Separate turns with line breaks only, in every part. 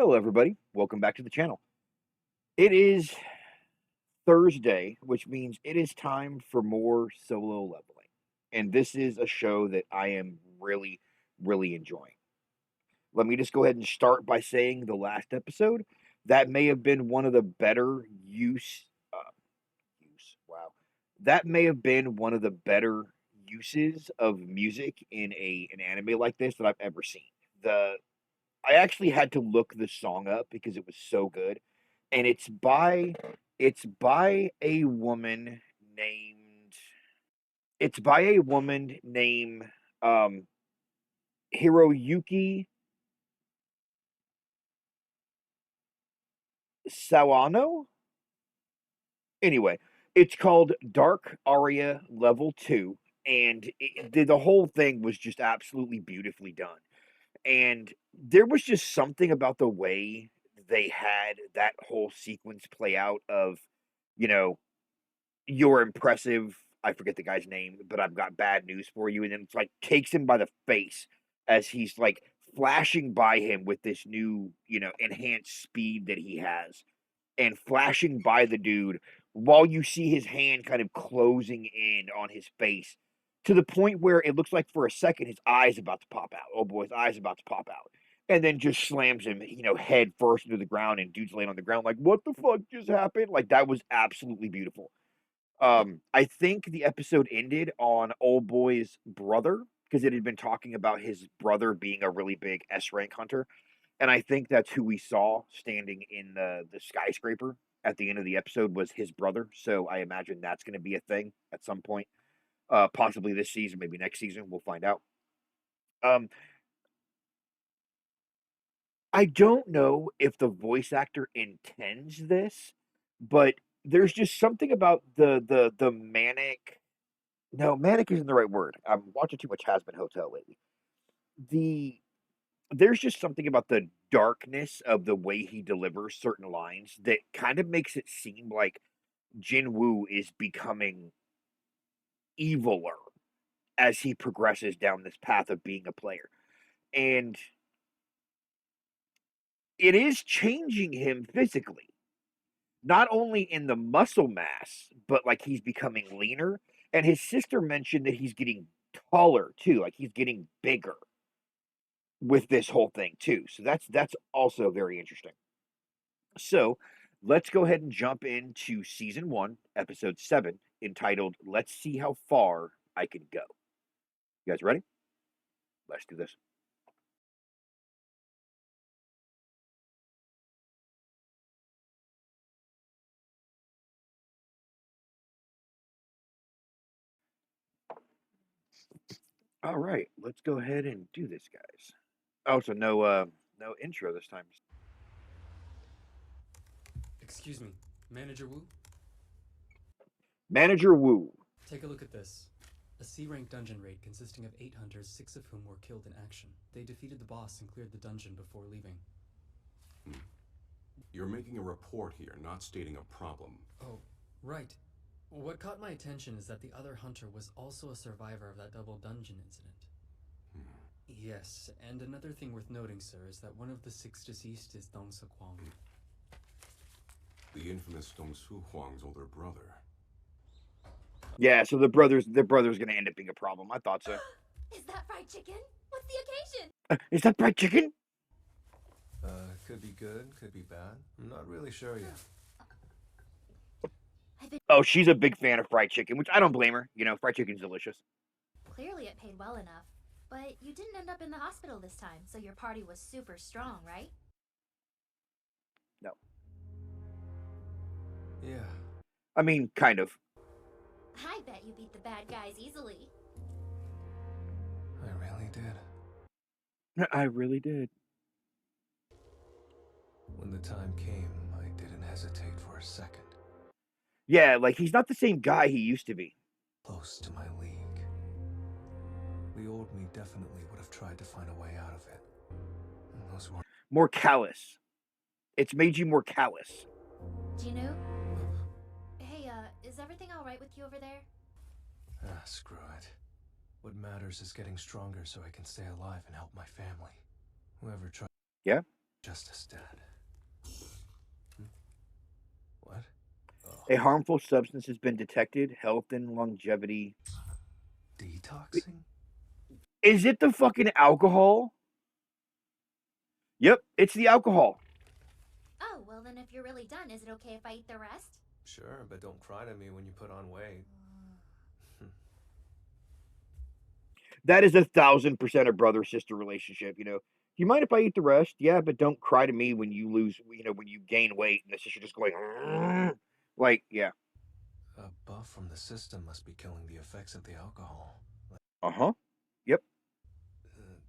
Hello, everybody. Welcome back to the channel. It is Thursday, which means it is time for more solo leveling. And this is a show that I am really enjoying. Let me just go ahead and start by saying the last episode, that may have been one of the better wow. That may have been one of the better uses of music in an anime like this that I've ever seen. The I actually had to look the song up because it was so good, and it's by a woman named it's by a woman named um Hiroyuki Sawano. Anyway, it's called Dark Aria Level 2, and the whole thing was just absolutely beautifully done. And there was just something about the way they had that whole sequence play out of, you know, "You're impressive." I forget the guy's name, but I've got bad news for you. And then it's like takes him by the face as he's like flashing by him with this new, enhanced speed that he has and flashing by the dude while you see his hand kind of closing in on his face to the point where it looks like for a second his eye's about to pop out. Oh boy, his eye's about to pop out. And then just slams him, head first into the ground, and dude's laying on the ground like, what the fuck just happened? Like, that was absolutely beautiful. I think the episode ended on Old Boy's brother because it had been talking about his brother being a really big S rank hunter, and I think that's who we saw standing in the skyscraper at the end of the episode was his brother. So I imagine that's going to be a thing at some point, possibly this season, maybe next season. We'll find out. Um, I don't know if the voice actor intends this, but there's just something about the manic. No, manic isn't the right word. I'm watching too much Has Been Hotel lately. The There's just something about the darkness of the way he delivers certain lines that kind of makes it seem like Jin Woo is becoming eviler as he progresses down this path of being a player. And it is changing him physically, not only in the muscle mass, but like he's becoming leaner. And his sister mentioned that he's getting taller too, like he's getting bigger with this whole thing too. So that's also very interesting. So let's go ahead and jump into season 1, episode 7, entitled "Let's See How Far I Can Go." You guys ready? Let's do this. All right, let's go ahead and do this, guys. Oh, so no intro this time.
Excuse me, Manager Wu?
Manager Woo.
Take a look at this. A C-rank dungeon raid consisting of 8 hunters, 6 of whom were killed in action. They defeated the boss and cleared the dungeon before leaving.
You're making a report here, not stating a problem.
Oh, right. What caught my attention is that the other hunter was also a survivor of that double dungeon incident. Yes, and another thing worth noting, sir, is that one of the 6 deceased is Dong Se Kwang.
The infamous Dong Su Huang's older brother.
Yeah, so the brother's going to end up being a problem. I thought so.
Is that fried chicken? What's the occasion?
Is that fried chicken?
Could be good, could be bad. I'm not really sure yet.
Oh, she's a big fan of fried chicken, which I don't blame her. Fried chicken's delicious.
Clearly it paid well enough. But you didn't end up in the hospital this time, so your party was super strong, right?
No.
Yeah.
I mean, kind of.
I bet you beat the bad guys easily.
I really did.
I really did.
When the time came, I didn't hesitate for a second.
Yeah, like he's not the same guy he used to be.
Close to my league. The old me definitely would have tried to find a way out of it. And those were...
More callous. It's made you more callous.
Jin Woo? Hey, is everything alright with you over there?
Screw it. What matters is getting stronger so I can stay alive and help my family. Whoever tried...
Yeah?
Justice, Dad. What? Oh.
A harmful substance has been detected. Health and longevity.
Detoxing?
Is it the fucking alcohol? Yep, it's the alcohol.
Oh, well then if you're really done, is it okay if I eat the rest?
Sure, but don't cry to me when you put on weight.
That is 1,000% a brother-sister relationship, you know. Do you mind if I eat the rest? Yeah, but don't cry to me when you lose, you know, when you gain weight and the sister just going, like, yeah.
A buff from the system must be killing the effects of the alcohol.
Uh-huh. Yep.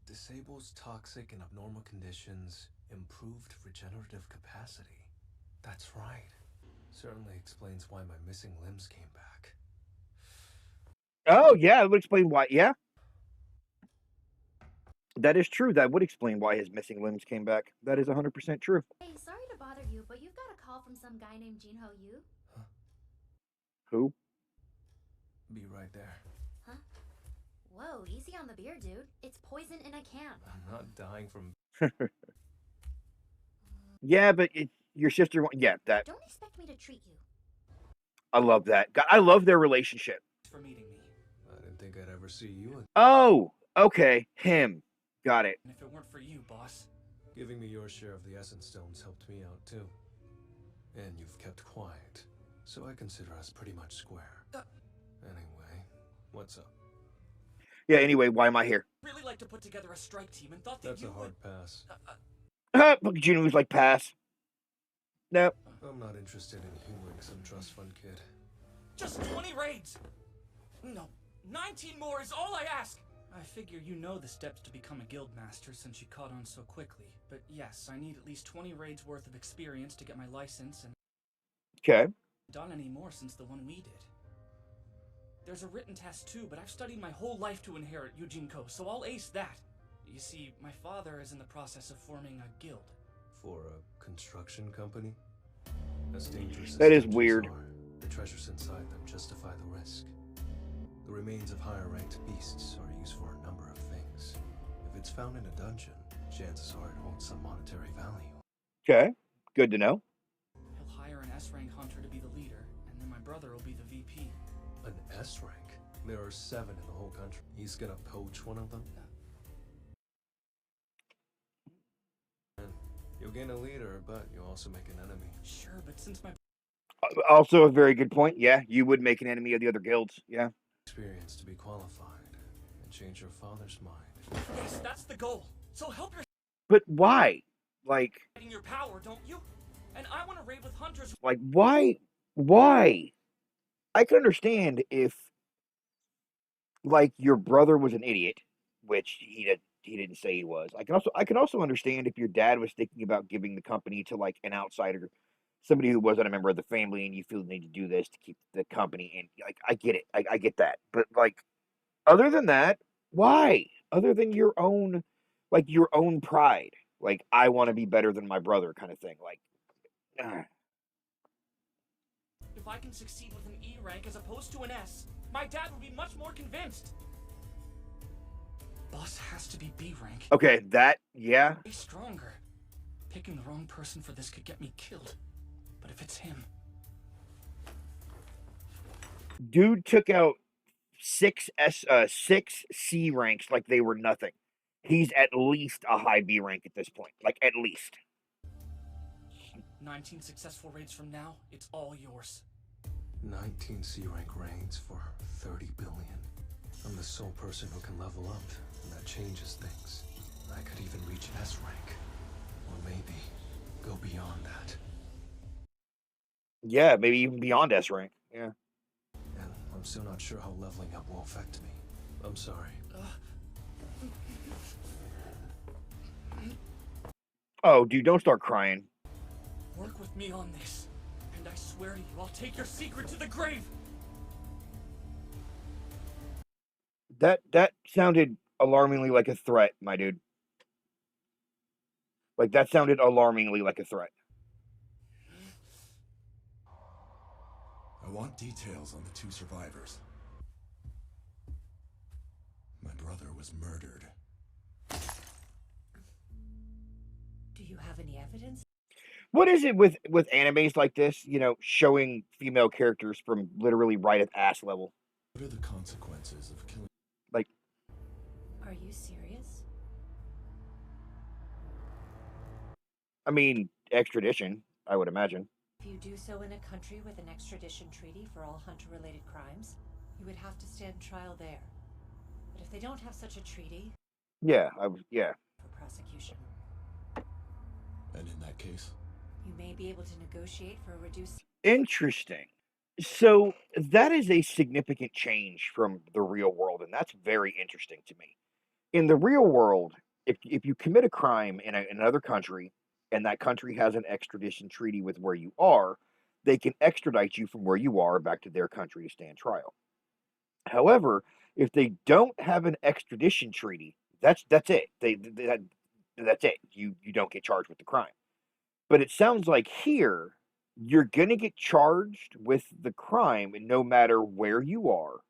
Disables toxic and abnormal conditions, improved regenerative capacity. That's right. Certainly explains why my missing limbs came back.
Oh, yeah, that would explain why. Yeah. That is true. That would explain why his missing limbs came back. That is 100% true.
Hey, sorry to bother you, but you've got a call from some guy named Jin Woo.
Who?
Be right there.
Huh? Whoa, easy on the beer, dude. It's poison in a can.
I'm not dying from...
Yeah, but your sister, yeah, that.
Don't expect me to treat you.
I love that. I love their relationship.
For meeting me.
I didn't think I'd ever see you again.
Oh, okay. Him. Got it.
And if it weren't for you, boss.
Giving me your share of the Essence Stones helped me out, too. And you've kept quiet, so I consider us pretty much square. Anyway, what's up?
Yeah, anyway, why am I here?
Really like to put together a strike team and thought that
That's
you
a hard
would...
pass.
Look, Jin Woo's like, pass. Nope.
I'm not interested in humoring some trust fund kid.
Just 20 raids! No, 19 more is all I ask! I figure you know the steps to become a guild master since you caught on so quickly. But yes, I need at least 20 raids worth of experience to get my license, and
Okay.
done any more since the one we did. There's a written test too, but I've studied my whole life to inherit Yujinko, so I'll ace that. You see, my father is in the process of forming a guild.
For a construction company? As dangerous as
That is
dungeons
weird.
are, the treasures inside them justify the risk. The remains of higher-ranked beasts are used for a number of things. If it's found in a dungeon, chances are it holds some monetary value.
Okay. Good to know.
He'll hire an S-rank hunter to be the leader, and then my brother will be the VP.
An S rank? There are 7 in the whole country. He's gonna poach one of them? And you'll gain a leader, but you'll also make an enemy.
Sure, but since my...
Also a very good point. Yeah, you would make an enemy of the other guilds. Yeah.
Experience to be qualified and change your father's mind.
Yes, that's the goal. So help yourself
But why? Like,
in your power, don't you? And I want to raid with hunters.
why? Why? I can understand if, like, your brother was an idiot, which he didn't say he was. I can also understand if your dad was thinking about giving the company to like an outsider, somebody who wasn't a member of the family, and you feel the need to do this to keep the company. And like, I get it, I get that. But like, other than that, why? Other than your own, like your own pride, like I want to be better than my brother, kind of thing. Like,
If I can succeed with an E rank as opposed to an S, my dad would be much more convinced. Boss has to be B rank.
okay, that yeah.
Way stronger. Picking the wrong person for this could get me killed. But if it's him...
Dude took out 6 C ranks like they were nothing. He's at least a high B rank at this point. Like, at least.
19 successful raids from now, it's all yours.
19 C rank raids for 30 billion. I'm the sole person who can level up, and that changes things. I could even reach S rank. Or maybe go beyond that.
Yeah, maybe even beyond S rank. Yeah.
And I'm still not sure how leveling up will affect me. I'm sorry.
Oh, dude, don't start crying.
Work with me on this, and I swear to you, I'll take your secret to the grave!
That sounded alarmingly like a threat, my dude. Like, that sounded alarmingly like a threat.
I want details on the 2 survivors. My brother was murdered.
Do you
have any evidence?
What is it with animes like this, you know, showing female characters from literally right at ass level?
What are the consequences of killing?
Like,
Are you serious?
I mean, extradition, I would imagine.
If you do so in a country with an extradition treaty for all hunter-related crimes, you would have to stand trial there. But if they don't have such a treaty,
Yeah, yeah.
for prosecution,
And in that case,
you may be able to negotiate for a reduced.
Interesting. So that is a significant change from the real world, and that's very interesting to me. In the real world, if you commit a crime in another country and that country has an extradition treaty with where you are, they can extradite you from where you are back to their country to stand trial. However, if they don't have an extradition treaty, that's it. That's it. You don't get charged with the crime. But it sounds like here you're gonna get charged with the crime no matter where you are,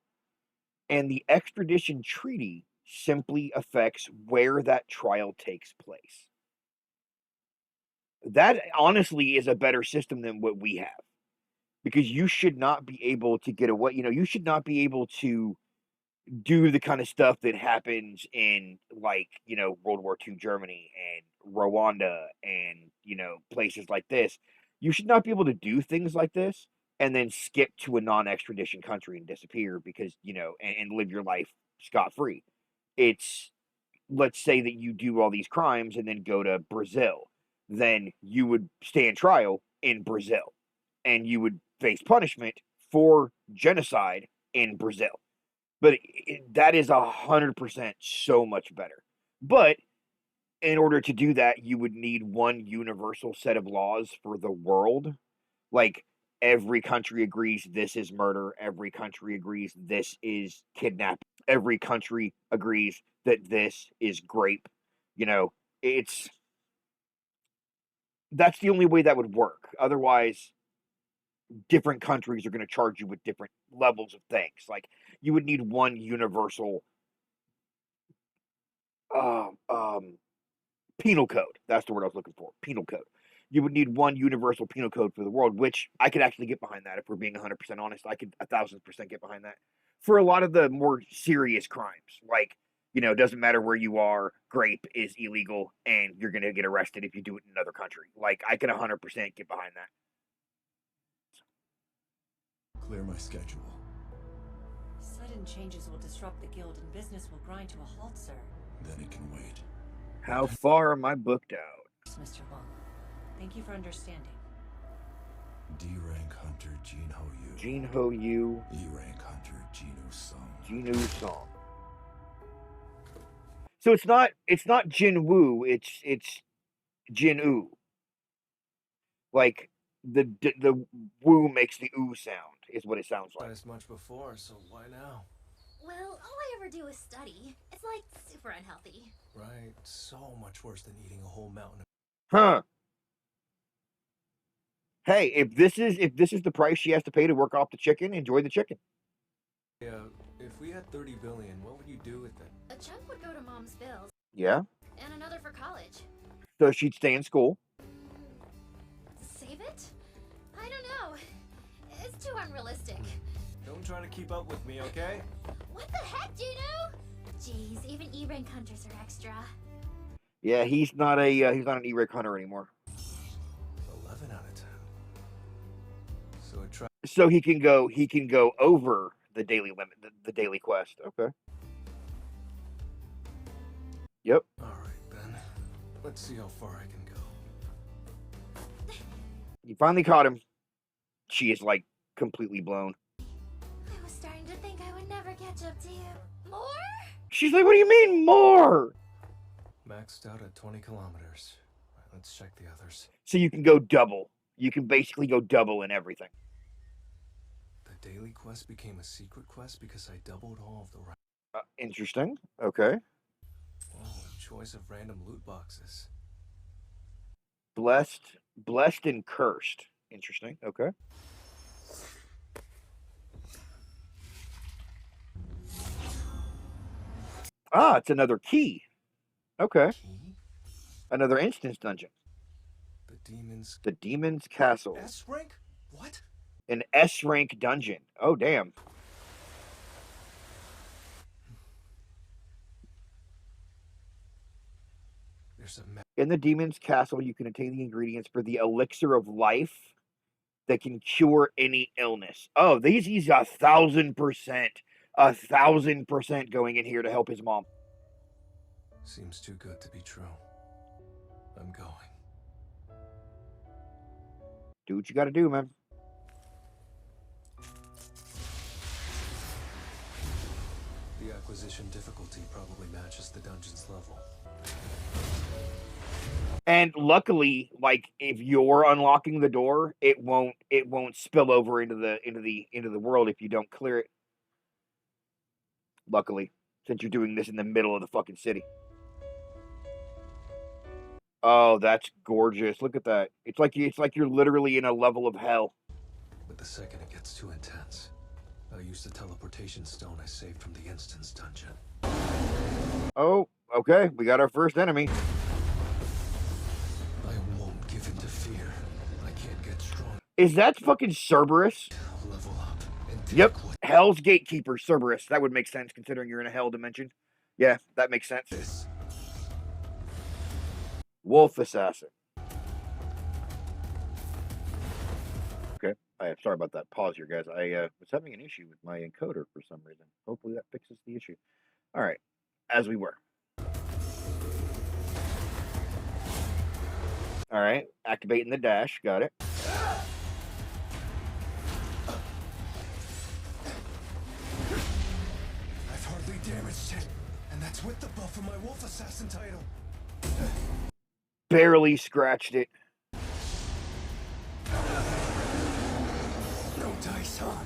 and the extradition treaty simply affects where that trial takes place. That honestly is a better system than what we have. Because you should not be able to get away, you know, you should not be able to do the kind of stuff that happens in, like, you know, World War II Germany and Rwanda and, you know, places like this. You should not be able to do things like this and then skip to a non-extradition country and disappear because, you know, and live your life scot-free. It's, let's say that you do all these crimes and then go to Brazil, then you would stand trial in Brazil and you would face punishment for genocide in Brazil. But that is 100% so much better. But in order to do that, you would need one universal set of laws for the world. Like, every country agrees this is murder. Every country agrees this is kidnapping. Every country agrees that this is grape. You know, that's the only way that would work. Otherwise, different countries are going to charge you with different levels of things. Like, you would need one universal penal code. That's the word I was looking for. Penal code. You would need one universal penal code for the world, which I could actually get behind that. If we're being 100% honest, I could 1,000% get behind that for a lot of the more serious crimes. Like, you know, it doesn't matter where you are, grape is illegal and you're going to get arrested if you do it in another country. Like, I can 100% get behind that.
clear my schedule.
Sudden changes will disrupt the guild and business will grind to a halt, sir.
Then it can wait.
How far am I booked out?
Mr. Wong, thank you for understanding.
D-rank hunter Jin Yu.
Jin Yu.
E-rank hunter Jinu Song.
Jinu Song. So it's not Jin Woo, it's Jin Woo. Like, the woo makes the ooh sound, is what it sounds like.
Not as much before, so why now?
Well, all I ever do is study. It's like super unhealthy.
Right, so much worse than eating a whole mountain of...
Huh. Hey, if this is the price she has to pay to work off the chicken, enjoy the chicken.
Yeah, if we had 30 billion, what would you do with it?
A chunk would go to Mom's bills,
Yeah.
and another for college.
So she'd stay in school.
Save it? I don't know. It's too unrealistic.
Don't try to keep up with me, okay?
What the heck, Juno? Jeez, even E-rank hunters are extra.
Yeah, he's not an E-rank hunter anymore.
11 out of 10. So it try...
So he can go over the daily limit, the daily quest. Okay. Yep.
Alright then. Let's see how far I can go.
You finally caught him. She is, like, completely blown.
I was starting to think I would never catch up to you. More?
She's like, what do you mean more?
Maxed out at 20 kilometers. Right, let's check the others.
So you can go double. You can basically go double in everything.
The daily quest became a secret quest because I doubled all of the right...
Interesting. Okay.
Oh, choice of random loot boxes.
Blessed and cursed. Interesting. Okay. Ah, it's another key. Okay.
Key?
Another instance dungeon.
Demon's
The Demon's Castle.
S rank? What?
An S rank dungeon. Oh, damn.
There's a
In the Demon's Castle, you can obtain the ingredients for the elixir of life that can cure any illness. Oh, he's 1,000%. 1,000% going in here to help his mom.
Seems too good to be true. I'm going.
Do what you gotta do, man.
The acquisition difficulty probably matches the dungeon's level.
And luckily, like if you're unlocking the door, it won't spill over into the world if you don't clear it. Luckily, since you're doing this in the middle of the fucking city. Oh, that's gorgeous. Look at that. It's like you're literally in a level of hell.
But the second it gets too intense, I'll use the teleportation stone I saved from the instance dungeon.
Oh, okay. We got our first enemy.
I won't give in to fear. I can't get strong.
Is that fucking Cerberus?
I'll level up and take
Yep.
what
Hell's Gatekeeper, Cerberus. That would make sense considering you're in a hell dimension. Yeah, that makes sense.
this.
Wolf Assassin. Okay. Sorry about that pause here, guys. I was having an issue with my encoder for some reason. Hopefully that fixes the issue. All right. As we were. All right. Activating the dash. Got it.
I've hardly damaged it, and that's with the buff of my Wolf Assassin title.
Barely scratched it.
No dice, huh?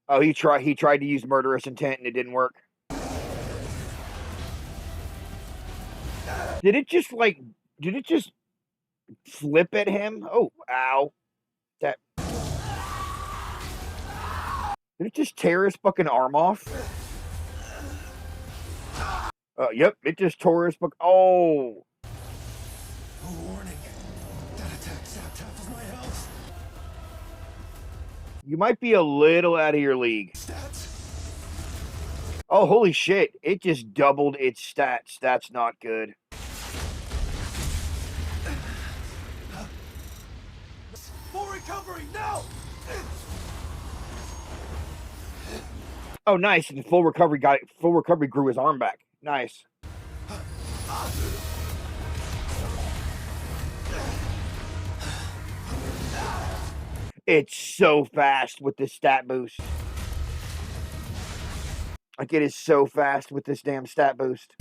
Oh, he tried to use murderous intent and it didn't work. Did it just flip at him? Oh, ow. That. Did it just tear his fucking arm off? Yep, it just tore his fucking. Oh.
A warning. That attack sapped half of my health.
You might be a little out of your league.
Stats.
Oh, holy shit. It just doubled its stats. That's not good.
Full recovery now.
Oh, nice. And full recovery grew his arm back. Nice. It's so fast with this stat boost. Like, it is so fast with this damn stat boost.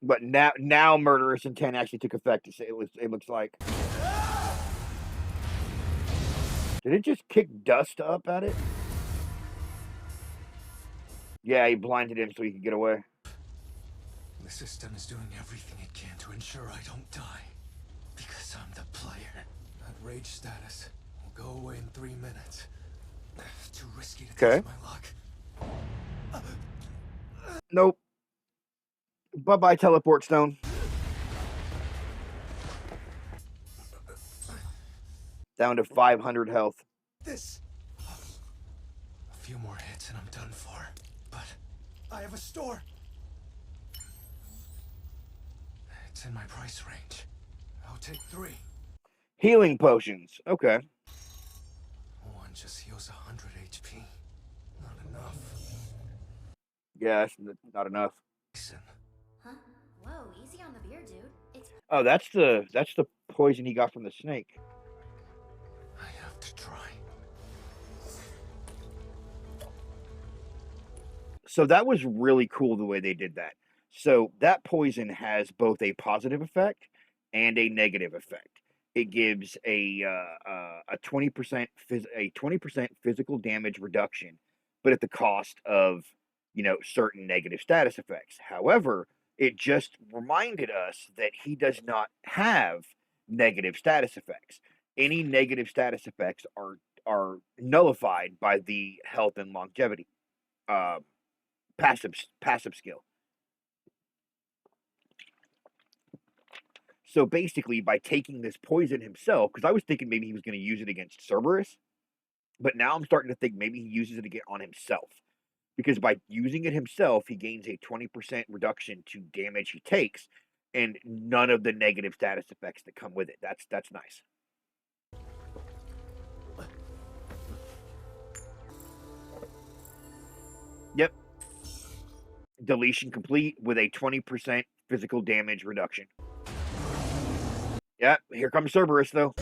But now murderous intent actually took effect. It looks like. Did it just kick dust up at it? Yeah, he blinded him so he could get away.
The system is doing everything it can to ensure I don't die. Because I'm the player. That rage status will go away in 3 minutes. Too risky to test my luck.
Nope. Bye-bye, teleport stone. Down to 500 health.
This. A few more hits and I'm done for. But I have a store. It's in my price range. I'll take 3.
Healing potions. Okay.
One just heals 100 HP. Not enough.
Yeah, that's not enough.
Listen.
Huh? Whoa, easy on the beer, dude. It's
Oh, that's the poison he got from the snake.
I have to try.
So that was really cool the way they did that. So that poison has both a positive effect and a negative effect. It gives a 20% physical damage reduction, but at the cost of certain negative status effects. However, it just reminded us that he does not have negative status effects. Any negative status effects are nullified by the health and longevity passive skill. So basically, by taking this poison himself, because I was thinking maybe he was going to use it against Cerberus, but now I'm starting to think maybe he uses it again on himself. Because by using it himself, he gains a 20% reduction to damage he takes, and none of the negative status effects that come with it. That's nice. Yep. Deletion complete with a 20% physical damage reduction. Yep, here comes Cerberus, though.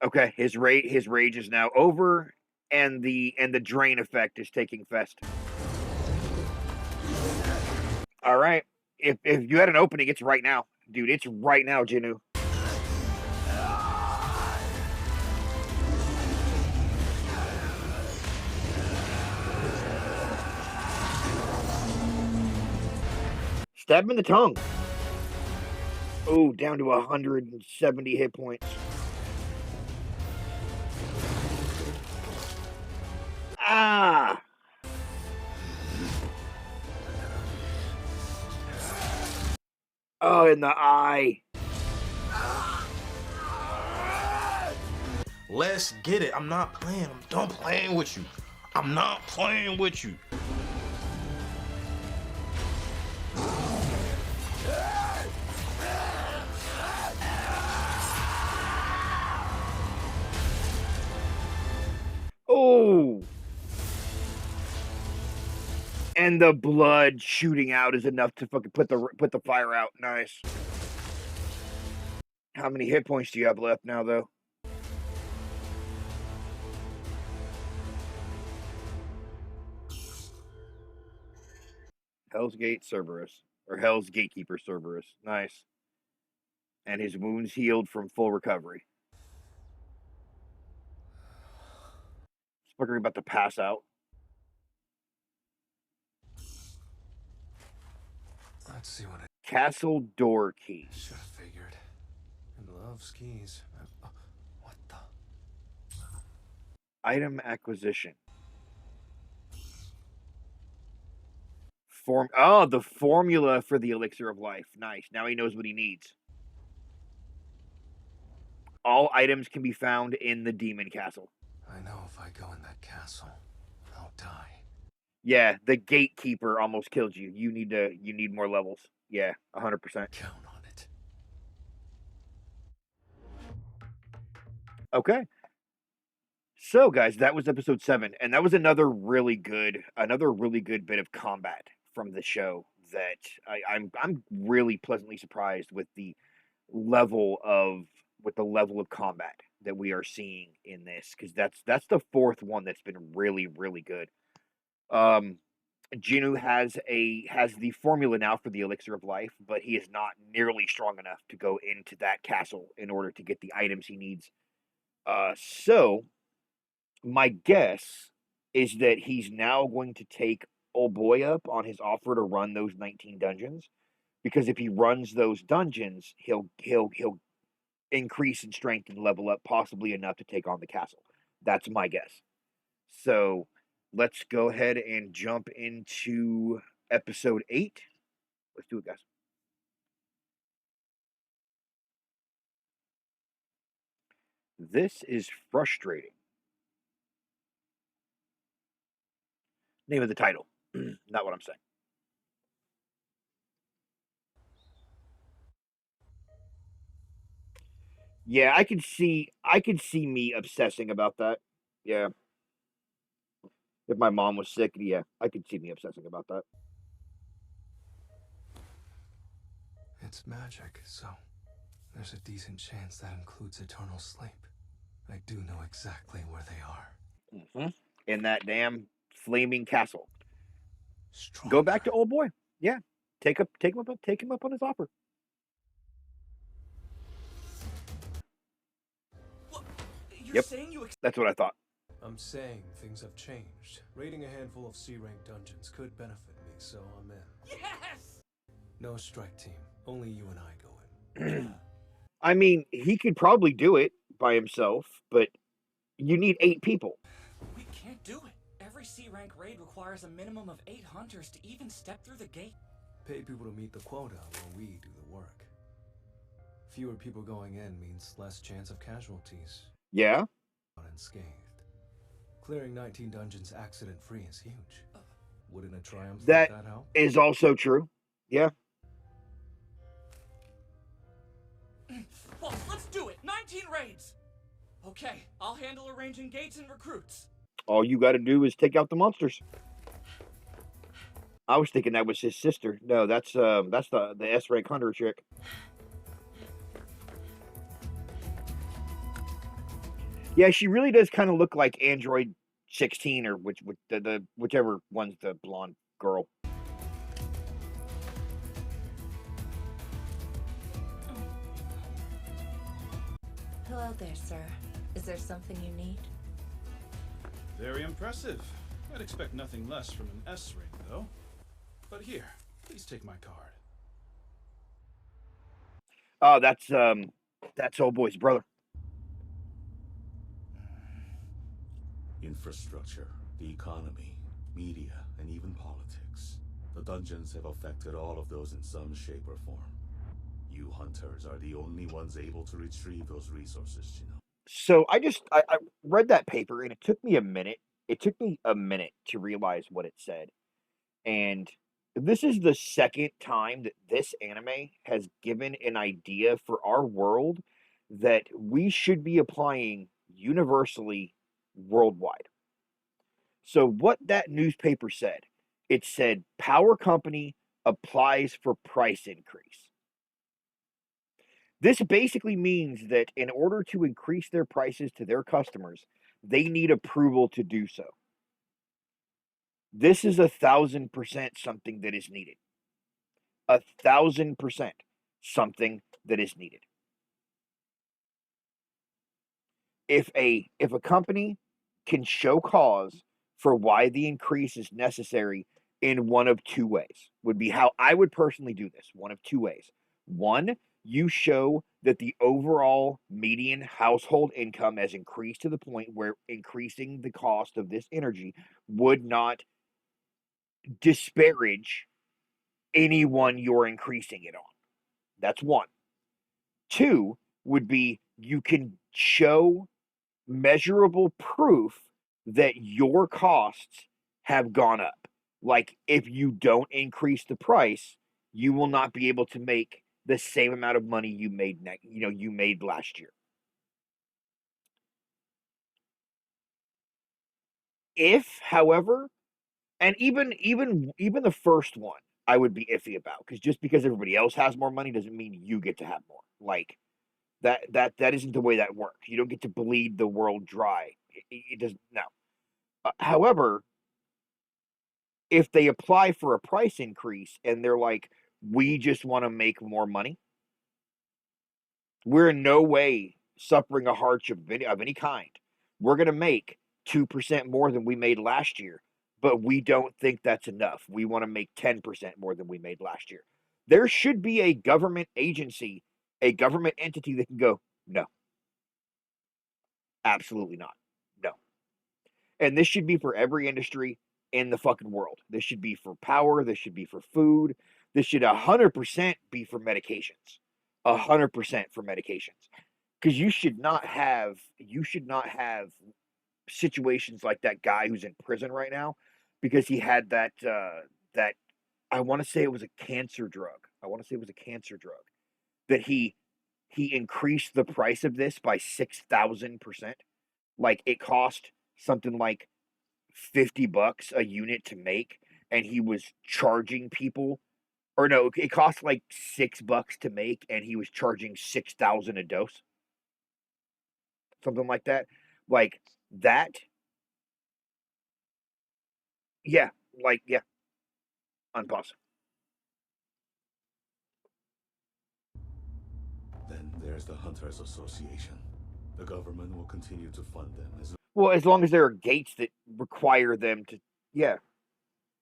Okay, his rage is now over, and the drain effect is taking fest. All right, if you had an opening, it's right now, dude. It's right now, Jin Woo. Stab him in the tongue. Oh, down to 170 hit points. Ah! Oh, in the eye.
Let's get it. I'm not playing. I'm done playing with you. I'm not playing with you.
Oh! And the blood shooting out is enough to fucking put the fire out. Nice. How many hit points do you have left now, though? Hell's Gate Cerberus. Or Hell's Gatekeeper Cerberus. Nice. And his wounds healed from full recovery. Fucker about to pass out.
Let's see what I...
Castle door key.
Should have figured. I love skis. What the...
Item acquisition. The formula for the elixir of life. Nice. Now he knows what he needs. All items can be found in the demon castle.
I know if I go in that castle, I'll die.
Yeah, the gatekeeper almost killed you. You need more levels. Yeah, 100%.
Count on it.
Okay. So guys, that was episode 7, and that was another really good bit of combat from the show that I'm really pleasantly surprised with the level of combat that we are seeing in this, because that's the 4th one that's been really, really good. Jin Woo has the formula now for the elixir of life, but he is not nearly strong enough to go into that castle in order to get the items he needs. So my guess is that he's now going to take old boy up on his offer to run those 19 dungeons, because if he runs those dungeons, he'll increase in strength and level up possibly enough to take on the castle. That's my guess. So let's go ahead and jump into episode 8. Let's do it, guys. This is frustrating. Name of the title. Not what I'm saying. Yeah, I could see me obsessing about that. Yeah. If my mom was sick, yeah, I could see me obsessing about that.
It's magic, so there's a decent chance that includes eternal sleep. I do know exactly where they are.
Mm-hmm. In that damn flaming castle.
Stronger.
Go back to old boy. Yeah. Take him up on his offer.
What? You're
Yep.
saying you
That's what I thought.
I'm saying things have changed. Raiding a handful of C-rank dungeons could benefit me, so I'm in.
Yes!
No strike team, Only you and I go in.
I mean, he could probably do it by himself, but you need 8 people.
We can't do it. Every C-rank raid requires a minimum of 8 hunters to even step through the gate.
Pay people to meet the quota while we do the work. Fewer people going in means less chance of casualties.
Yeah.
Unscathed. Clearing 19 dungeons accident-free is huge. Wouldn't a triumph
That
like that help?
is also true. Yeah.
Boss, let's do it! 19 raids! Okay, I'll handle arranging gates and recruits.
All you got to do is take out the monsters. I was thinking that was his sister. No, that's the S-rank hunter chick. Yeah, she really does kind of look like Android 16 or whichever one's the blonde girl.
Hello there, sir. Is there something you need?
Very impressive. I'd expect nothing less from an S rank, though. But here, please take my card.
Oh, that's old boy's brother.
Infrastructure, the economy, media, and even politics. The dungeons have affected all of those in some shape or form. You hunters are the only ones able to retrieve those resources, you know.
So I read that paper and it took me a minute. It took me a minute to realize what it said. And this is the second time that this anime has given an idea for our world that we should be applying universally worldwide. So what that newspaper said, it said power company applies for price increase. This basically means that in order to increase their prices to their customers, they need approval to do so. This is 1,000% something that is needed. 1,000% something that is needed. If a company can show cause for why the increase is necessary in one of 2 ways, would be how I would personally do this. One of 2 ways. One, you show that the overall median household income has increased to the point where increasing the cost of this energy would not disparage anyone you're increasing it on. That's one. 2 would be you can show measurable proof that your costs have gone up. Like if you don't increase the price, you will not be able to make the same amount of money you made you made last year. If, however, and even the first one, I would be iffy about, because just because everybody else has more money doesn't mean you get to have more. Like that isn't the way that works. You don't get to bleed the world dry. It doesn't. No. However, if they apply for a price increase and they're like, we just want to make more money, we're in no way suffering a hardship of any kind. We're going to make 2% more than we made last year, but we don't think that's enough. We want to make 10% more than we made last year. There should be a government agency, a government entity that can go, no. Absolutely not. No. And this should be for every industry in the fucking world. This should be for power. This should be for food. This should 100% be for medications. 100% for medications. Because you should not have situations like that guy who's in prison right now because he had that I want to say it was a cancer drug. That he increased the price of this by 6,000%. Like it cost something like $50 a unit to make, and he was charging people, or no, it cost like $6 to make, and he was charging 6,000 a dose, something like that. Like that, yeah, unpause.
Then there's the Hunters Association. The government will continue to fund them
as long as there are gates that require them to, yeah.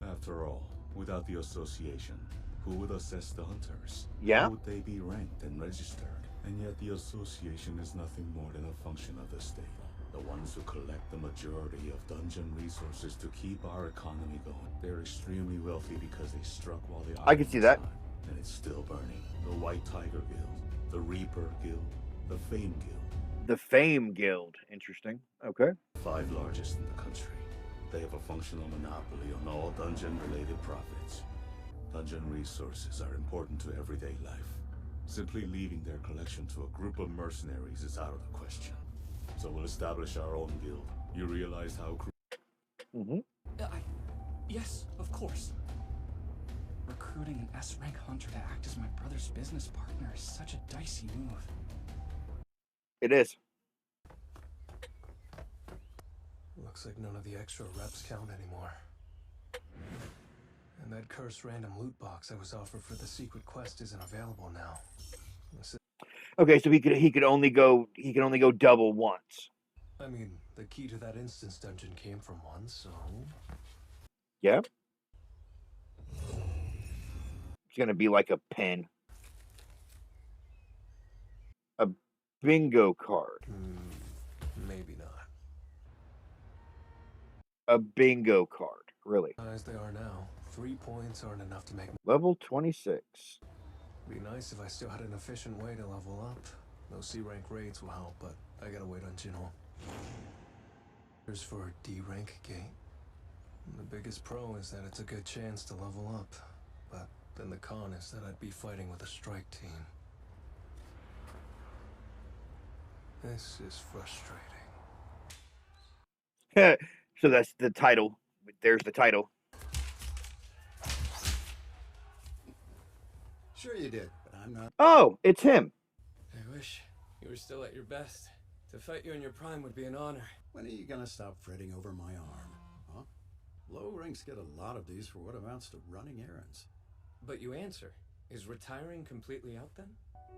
After all, without the association, Who would assess the hunters?
Yeah.
How would they be ranked and registered? And yet the association is nothing more than a function of the state. The ones who collect the majority of dungeon resources to keep our economy going. They're extremely wealthy because they struck while the
I can see that.
and it's still burning. The White Tiger Guild, the Reaper Guild, the Fame Guild.
The Fame Guild. Interesting. Okay.
5 largest in the country. They have a functional monopoly on all dungeon-related profits. Dungeon resources are important to everyday life. Simply leaving their collection to a group of mercenaries is out of the question. So we'll establish our own guild. You realize how
Yes, of course. Recruiting an S-rank hunter to act as my brother's business partner is such a dicey move.
It is.
Looks like none of the extra reps count anymore. And that cursed random loot box I was offered for the secret quest isn't available now.
Okay, so he could only go double once.
I mean, the key to that instance dungeon came from one, so
Yeah. It's gonna be like a pen. A bingo card.
Maybe not.
A bingo card. Really.
As they are now, 3 points aren't enough to make.
Level 26.
Be nice if I still had an efficient way to level up. Those C-rank raids will help, but I gotta wait on Jin Woo. Here's for a D-rank gate. The biggest pro is that it's a good chance to level up, but then the con is that I'd be fighting with a strike team. This is frustrating.
So that's the title. There's the title.
Sure you did, but I'm not.
Oh, it's him.
I wish you were still at your best. To fight you in your prime would be an honor.
When are you gonna stop fretting over my arm, huh? Low ranks get a lot of these for what amounts to running errands.
But you answer. Is retiring completely out then?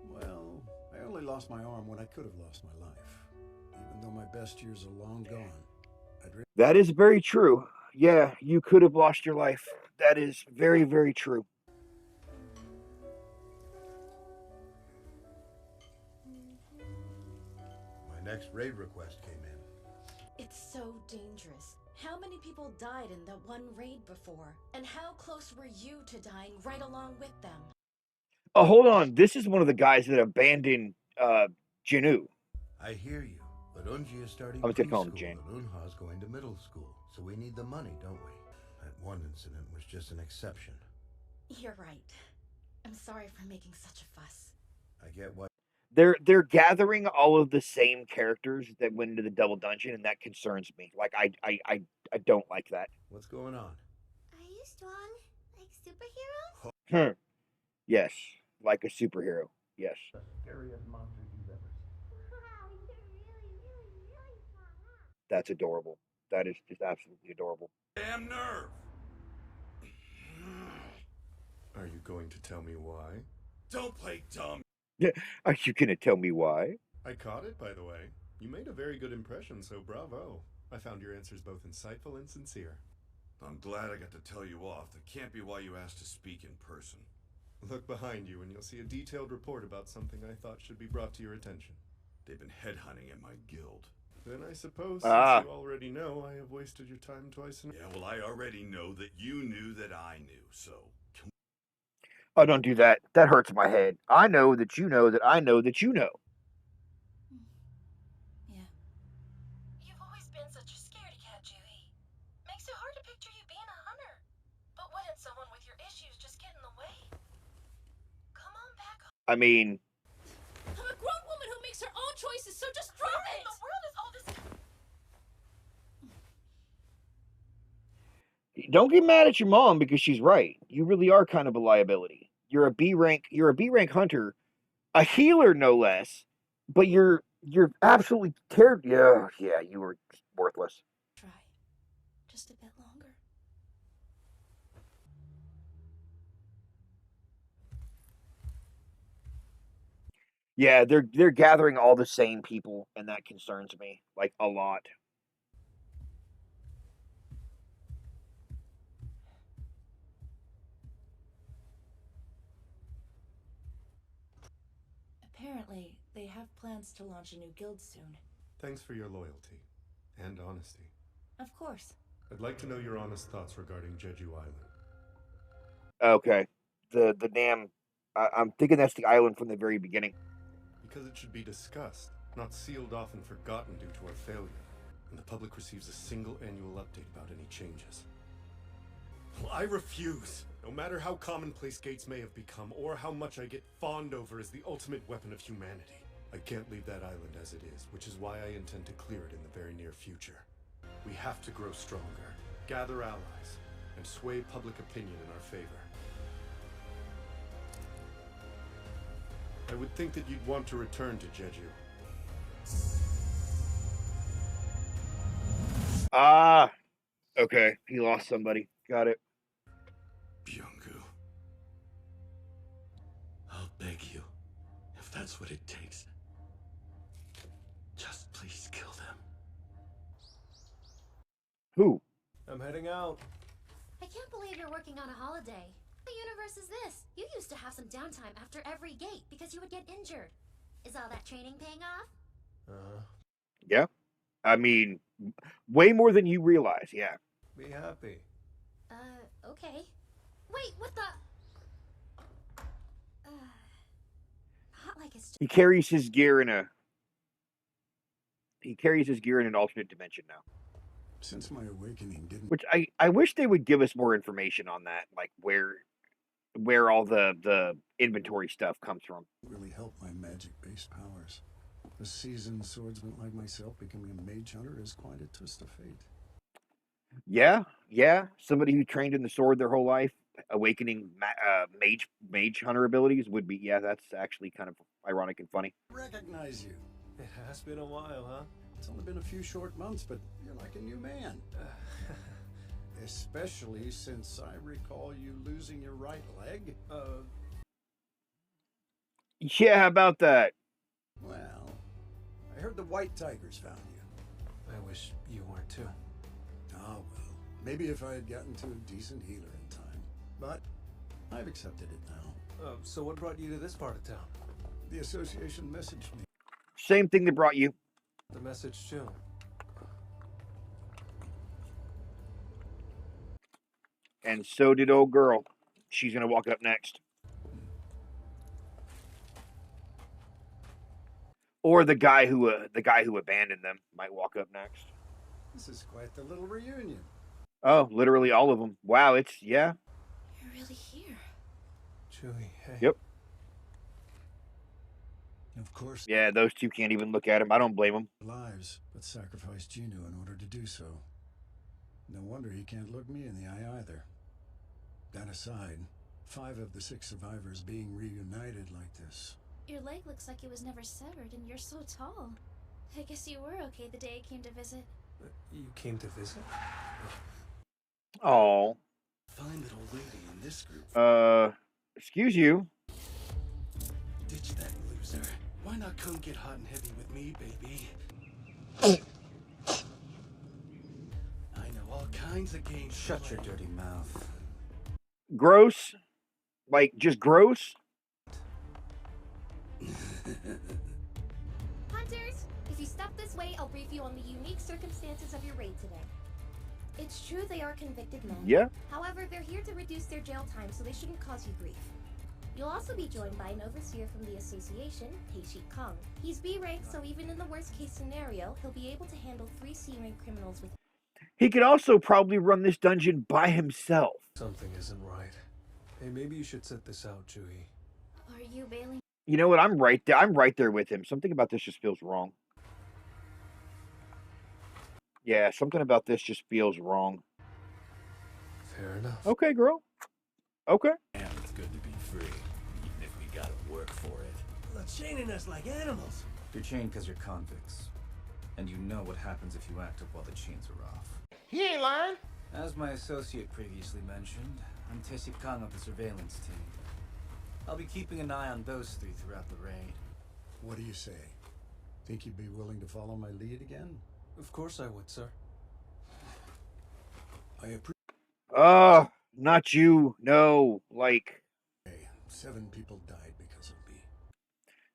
Well, I only lost my arm when I could have lost my life. Even though my best years are long gone.
That is very true. Yeah, you could have lost your life. That is very, very true.
My next raid request came in.
It's so dangerous. How many people died in that one raid before? And how close were you to dying right along with them?
Oh, hold on. This is one of the guys that abandoned Jin Woo.
I hear you, but Unji is starting
I'm just gonna call him
preschool
Jin.
and Unha's going to middle school, so we need the money, don't we? That one incident was just an exception.
You're right. I'm sorry for making such a fuss.
I get why.
They're gathering all of the same characters that went into the double dungeon, and that concerns me. Like I don't like that.
What's going on?
Are you strong like superheroes?
Yes, like a superhero. Yes.
The scariest monster you've ever seen.
Wow, you're really strong, huh?
That's adorable. That is just absolutely adorable.
Damn nerve!
Are you going to tell me why?
Don't play dumb.
Are you gonna tell me why?
I caught it, by the way. You made a very good impression, so bravo. I found your answers both insightful and sincere.
I'm glad I got to tell you off. That can't be why you asked to speak in person.
Look behind you and you'll see a detailed report about something I thought should be brought to your attention.
They've been headhunting at my guild.
Then I suppose,
Ah.
since you already know, I have wasted your time twice in.
Yeah, well, I already know that you knew that I knew, so...
Oh, don't do that. That hurts my head. I know that you know that I know that you know.
Yeah. You've always been such a scaredy cat, Juhi. Makes it hard to picture you being a hunter. But wouldn't someone with your issues just get in the way? Come on back home.
I mean,
I'm a grown woman who makes her own choices, so just drop it! What in the world is all this?
don't get mad at your mom because she's right. You really are kind of a liability. You're a B rank hunter, a healer no less, but you're absolutely terrible. Yeah, you were worthless.
Try. Just a bit longer.
Yeah, they're gathering all the same people, and that concerns me, like, a lot.
Apparently, they have plans to launch a new guild soon.
Thanks for your loyalty and honesty.
Of course.
I'd like to know your honest thoughts regarding Jeju Island.
Okay. The damn... I'm thinking that's the island from the very beginning.
Because it should be discussed, not sealed off and forgotten due to our failure. And the public receives a single annual update about any changes. Well, I refuse! No matter how commonplace gates may have become, or how much I get fawned over as the ultimate weapon of humanity. I can't leave that island as it is, which is why I intend to clear it in the very near future. We have to grow stronger, gather allies, and sway public opinion in our favor. I would think that you'd want to return to Jeju.
Ah! Okay, he lost somebody. Got it.
Byung-gu, I'll beg you, if that's what it takes, just please kill them.
Who?
I'm heading out.
I can't believe you're working on a holiday. What universe is this? You used to have some downtime after every gate because you would get injured. Is all that training paying off?
Yeah. I mean, way more than you realize, yeah.
Be happy.
Okay. Wait, what the... Not like it's just...
He carries his gear in a... He carries his gear in an alternate dimension now.
Since my awakening didn't...
Which I wish they would give us more information on that, like where all the inventory stuff comes from.
really help my magic-based powers. A seasoned swordsman like myself becoming a mage hunter is quite a twist of fate.
Yeah, yeah. Somebody who trained in the sword their whole life, awakening mage hunter abilities would be, yeah, that's actually kind of ironic and funny.
Recognize you.
It has been a while, huh?
It's only been a few short months, but you're like a new man. Especially since I recall you losing your right leg.
Yeah, how about that?
Well, I heard the White Tigers found you.
I wish you weren't too.
Oh, well. Maybe if I had gotten to a decent healer in time. But I've accepted it now.
So what brought you to this part of town?
The association messaged me.
Same thing that brought you.
The message too.
And so did old girl. She's gonna walk up next. Or the guy who abandoned them might walk up next.
This is quite the little reunion.
Oh, literally all of them. Wow, it's, yeah.
You're really here.
Chewie, hey.
Yep.
Of course.
Yeah, those two can't even look at him. I don't blame them.
Lives, but sacrificed Jinwoo in order to do so. No wonder he can't look me in the eye either. That aside, 5 of the 6 survivors being reunited like this.
Your leg looks like it was never severed, and you're so tall. I guess you were okay the day I came to visit.
You came to visit?
Oh.
Fine little lady in this group.
Excuse you.
Ditch that loser. Why not come get hot and heavy with me, baby? I know all kinds of games.
Shut your dirty mouth.
Gross? Like, just gross?
Hunters, if you step this way, I'll brief you on the unique circumstances of your raid today. It's true they are convicted men.
Yeah.
However, they're here to reduce their jail time, so they shouldn't cause you grief. You'll also be joined by an overseer from the association, Tae-Shi Kung. He's B rank, so even in the worst case scenario, he'll be able to handle 3 C rank criminals with...
He could also probably run this dungeon by himself.
Something isn't right. Hey, maybe you should sit this out, Chewie.
Are you bailing?
You know what? I'm right there. I'm right there with him. Something about this just feels wrong. Yeah, something about this just feels wrong.
Fair enough.
Okay, girl. Okay.
Damn, it's good to be free, even if we gotta work for it.
Well, chaining us like animals.
You're chained because you're convicts. And you know what happens if you act up while the chains are off.
He ain't lying.
As my associate previously mentioned, I'm Tae-Shi Kung of the surveillance team. I'll be keeping an eye on those 3 throughout the raid.
What do you say? Think you'd be willing to follow my lead again?
Of course I would, sir.
I appreciate...
Not you. No, like...
7 people died because of me.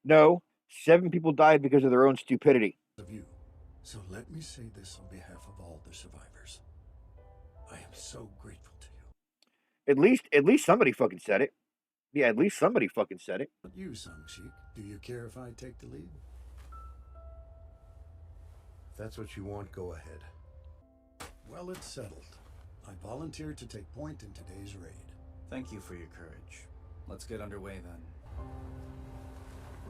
No, 7 people died because of their own stupidity.
Of you. So let me say this on behalf of all the survivors. I am so grateful to you.
At least somebody fucking said it. Yeah, at least somebody fucking said it.
But you, Sung-Shik, do you care if I take the lead?
If that's what you want, go ahead.
Well, it's settled. I volunteer to take point in today's raid.
Thank you for your courage. Let's get underway then.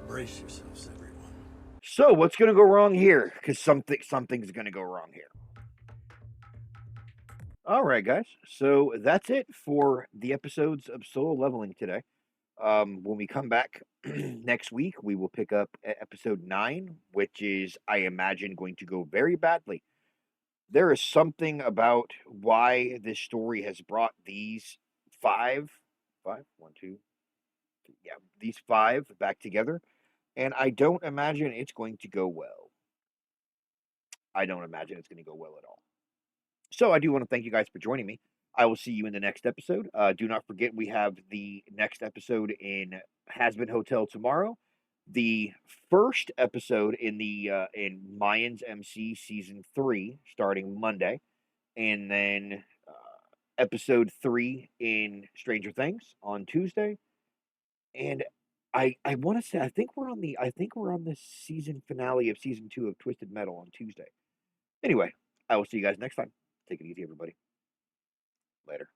Brace yourselves, everyone.
So, what's going to go wrong here? Because something's going to go wrong here. All right, guys. So that's it for the episodes of Solo Leveling today. When we come back next week, we will pick up episode 9, which is, I imagine, going to go very badly. There is something about why this story has brought these these 5 back together, and I don't imagine it's going to go well. I don't imagine it's going to go well at all. So I do want to thank you guys for joining me. I will see you in the next episode. Do not forget we have the next episode in Hazbin Hotel tomorrow. The first episode in the in Mayans MC season 3 starting Monday, and then episode 3 in Stranger Things on Tuesday. And I want to say I think we're on the season finale of season 2 of Twisted Metal on Tuesday. Anyway, I will see you guys next time. Take it easy, everybody. Later.